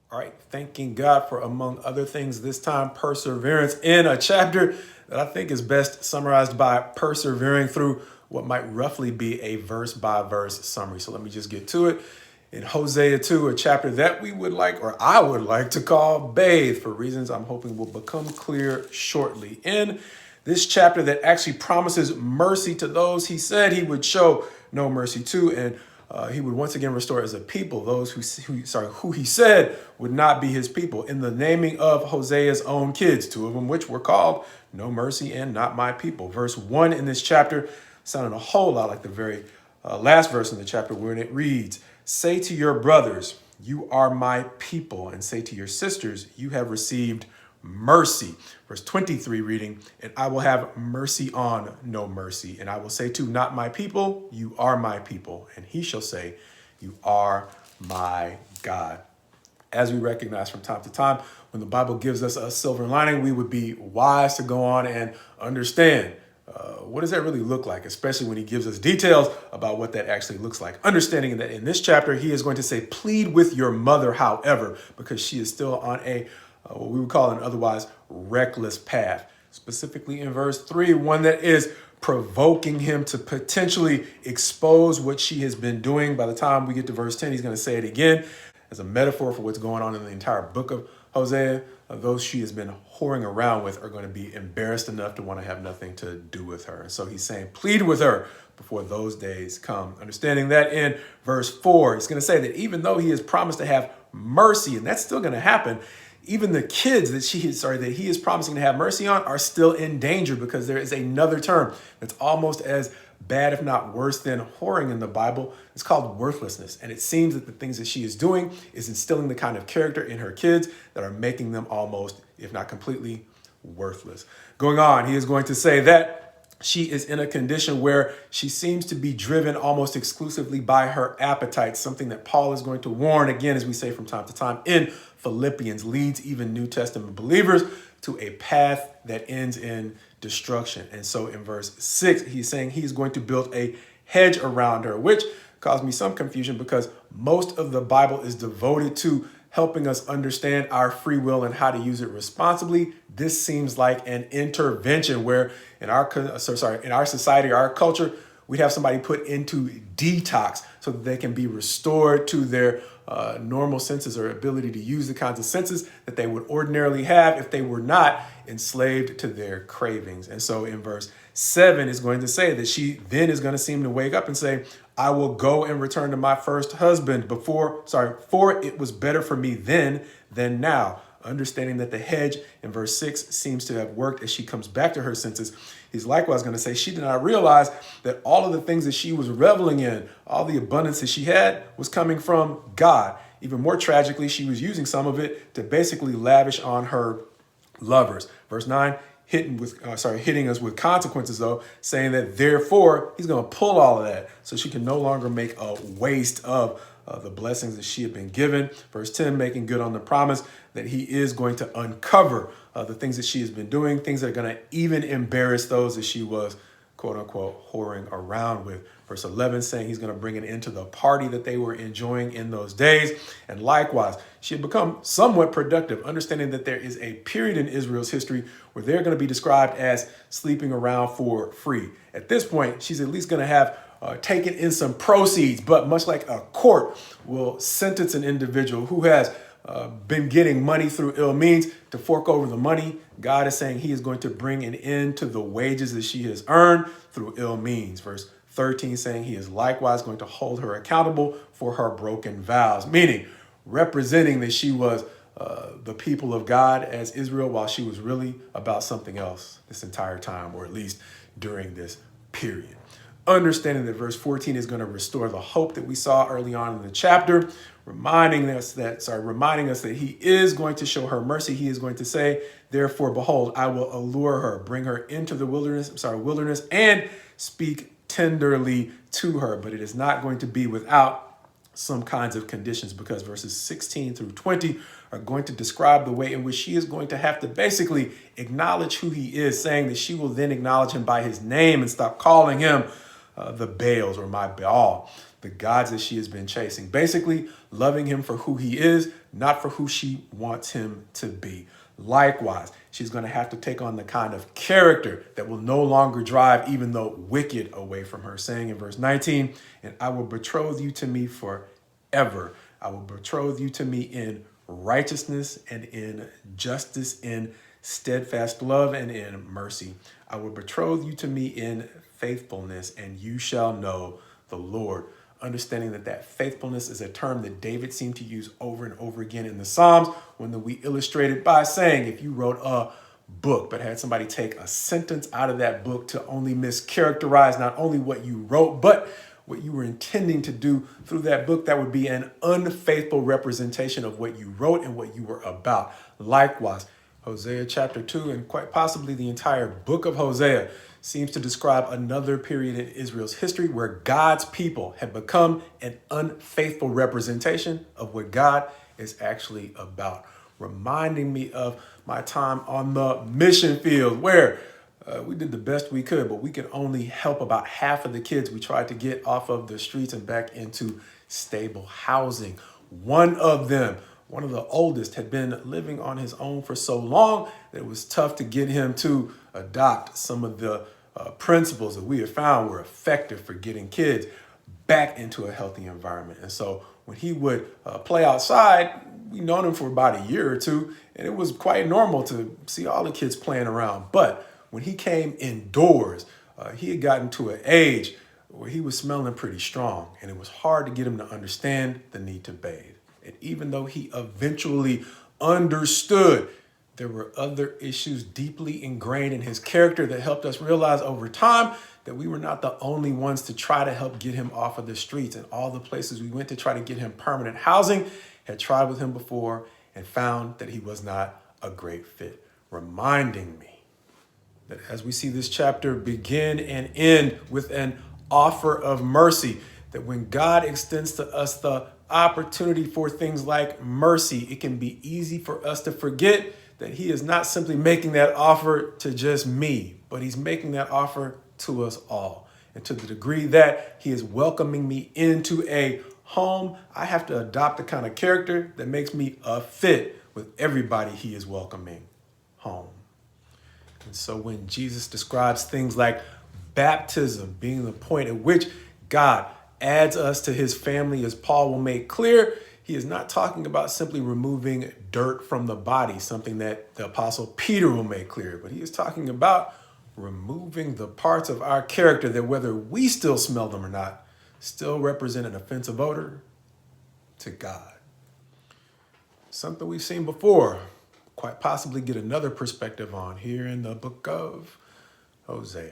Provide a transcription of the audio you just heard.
All right, thanking God for, among other things, this time perseverance in a chapter that I think is best summarized by persevering through what might roughly be a verse by verse summary. So let me just get to it. In Hosea 2, a chapter that we would like, or I would like to call Bathe, for reasons I'm hoping will become clear shortly. In this chapter that actually promises mercy to those he said he would show no mercy to, and he would once again restore as a people those who he said would not be his people, in the naming of Hosea's own kids, two of them which were called No Mercy and Not My People. Verse 1 in this chapter sounded a whole lot like the very last verse in the chapter, where it reads, "Say to your brothers, you are my people, and say to your sisters, you have received mercy." Verse 23 reading, "And I will have mercy on no mercy. And I will say to not my people, you are my people. And he shall say, you are my God." As we recognize from time to time, when the Bible gives us a silver lining, we would be wise to go on and understand what does that really look like, especially when he gives us details about what that actually looks like. Understanding that in this chapter, he is going to say, plead with your mother, however, because she is still on a what we would call an otherwise reckless path. Specifically in verse 3, one that is provoking him to potentially expose what she has been doing. By the time we get to verse 10, he's going to say it again as a metaphor for what's going on in the entire book of Hosea. Those she has been whoring around with are going to be embarrassed enough to want to have nothing to do with her. And so he's saying, plead with her before those days come. Understanding that in verse 4, he's going to say that even though he has promised to have mercy, and that's still going to happen, even the kids that he is promising to have mercy on are still in danger, because there is another term that's almost as bad, if not worse, than whoring in the Bible. It's called worthlessness. And it seems that the things that she is doing is instilling the kind of character in her kids that are making them almost, if not completely, worthless. Going on, he is going to say that she is in a condition where she seems to be driven almost exclusively by her appetite, something that Paul is going to warn again, as we say from time to time in Philippians, leads even New Testament believers to a path that ends in destruction. And so in verse 6, he's saying he's going to build a hedge around her, which caused me some confusion because most of the Bible is devoted to helping us understand our free will and how to use it responsibly. This seems like an intervention where in our society, our culture, we'd have somebody put into detox so that they can be restored to their normal senses or ability to use the kinds of senses that they would ordinarily have if they were not enslaved to their cravings. And so in verse 7 is going to say that she then is going to seem to wake up and say, I will go and return to my first husband for it was better for me then than now. Understanding that the hedge in verse 6 seems to have worked as she comes back to her senses. He's likewise going to say she did not realize that all of the things that she was reveling in, all the abundance that she had, was coming from God. Even more tragically, she was using some of it to basically lavish on her lovers. Verse 9, hitting us with consequences, though, saying that therefore he's going to pull all of that so she can no longer make a waste of the blessings that she had been given. Verse 10, making good on the promise that he is going to uncover the things that she has been doing, things that are going to even embarrass those that she was, quote unquote, whoring around with. Verse 11 saying he's going to bring an end to the party that they were enjoying in those days. And likewise, she had become somewhat productive, understanding that there is a period in Israel's history where they're going to be described as sleeping around for free. At this point, she's at least going to have taken in some proceeds, but much like a court will sentence an individual who has been getting money through ill means to fork over the money, God is saying he is going to bring an end to the wages that she has earned through ill means. Verse 13 saying he is likewise going to hold her accountable for her broken vows, meaning representing that she was the people of God as Israel while she was really about something else this entire time, or at least during this period. Understanding that verse 14 is going to restore the hope that we saw early on in the chapter, reminding us that he is going to show her mercy. He is going to say, therefore, behold, I will allure her, bring her into the wilderness, and speak tenderly to her. But it is not going to be without some kinds of conditions, because verses 16 through 20 are going to describe the way in which she is going to have to basically acknowledge who he is, saying that she will then acknowledge him by his name and stop calling him the Baals or my Baal, the gods that she has been chasing. Basically, loving him for who he is, not for who she wants him to be. Likewise, she's going to have to take on the kind of character that will no longer drive even the wicked away from her, saying in verse 19, and I will betroth you to me forever. I will betroth you to me in righteousness and in justice, in steadfast love and in mercy. I will betroth you to me in faithfulness, and you shall know the Lord. Understanding that faithfulness is a term that David seemed to use over and over again in the Psalms, when we illustrated by saying, if you wrote a book but had somebody take a sentence out of that book to only mischaracterize not only what you wrote, but what you were intending to do through that book, that would be an unfaithful representation of what you wrote and what you were about. Likewise, Hosea chapter 2, and quite possibly the entire book of Hosea, seems to describe another period in Israel's history where God's people had become an unfaithful representation of what God is actually about. Reminding me of my time on the mission field, where we did the best we could, but we could only help about half of the kids we tried to get off of the streets and back into stable housing. One of them, one of the oldest, had been living on his own for so long that it was tough to get him to adopt some of the principles that we have found were effective for getting kids back into a healthy environment. And so when he would play outside, we known him for about a year or two, and it was quite normal to see all the kids playing around. But when he came indoors, he had gotten to an age where he was smelling pretty strong, and it was hard to get him to understand the need to bathe. And even though he eventually understood, there were other issues deeply ingrained in his character that helped us realize over time that we were not the only ones to try to help get him off of the streets. And all the places we went to try to get him permanent housing had tried with him before and found that he was not a great fit. Reminding me that as we see this chapter begin and end with an offer of mercy, that when God extends to us the opportunity for things like mercy, it can be easy for us to forget that he is not simply making that offer to just me, but he's making that offer to us all. And to the degree that he is welcoming me into a home, I have to adopt the kind of character that makes me a fit with everybody he is welcoming home. And so when Jesus describes things like baptism being the point at which God adds us to his family, as Paul will make clear, he is not talking about simply removing dirt from the body, something that the Apostle Peter will make clear, but he is talking about removing the parts of our character that, whether we still smell them or not, still represent an offensive odor to God. Something we've seen before, quite possibly get another perspective on here in the book of Hosea.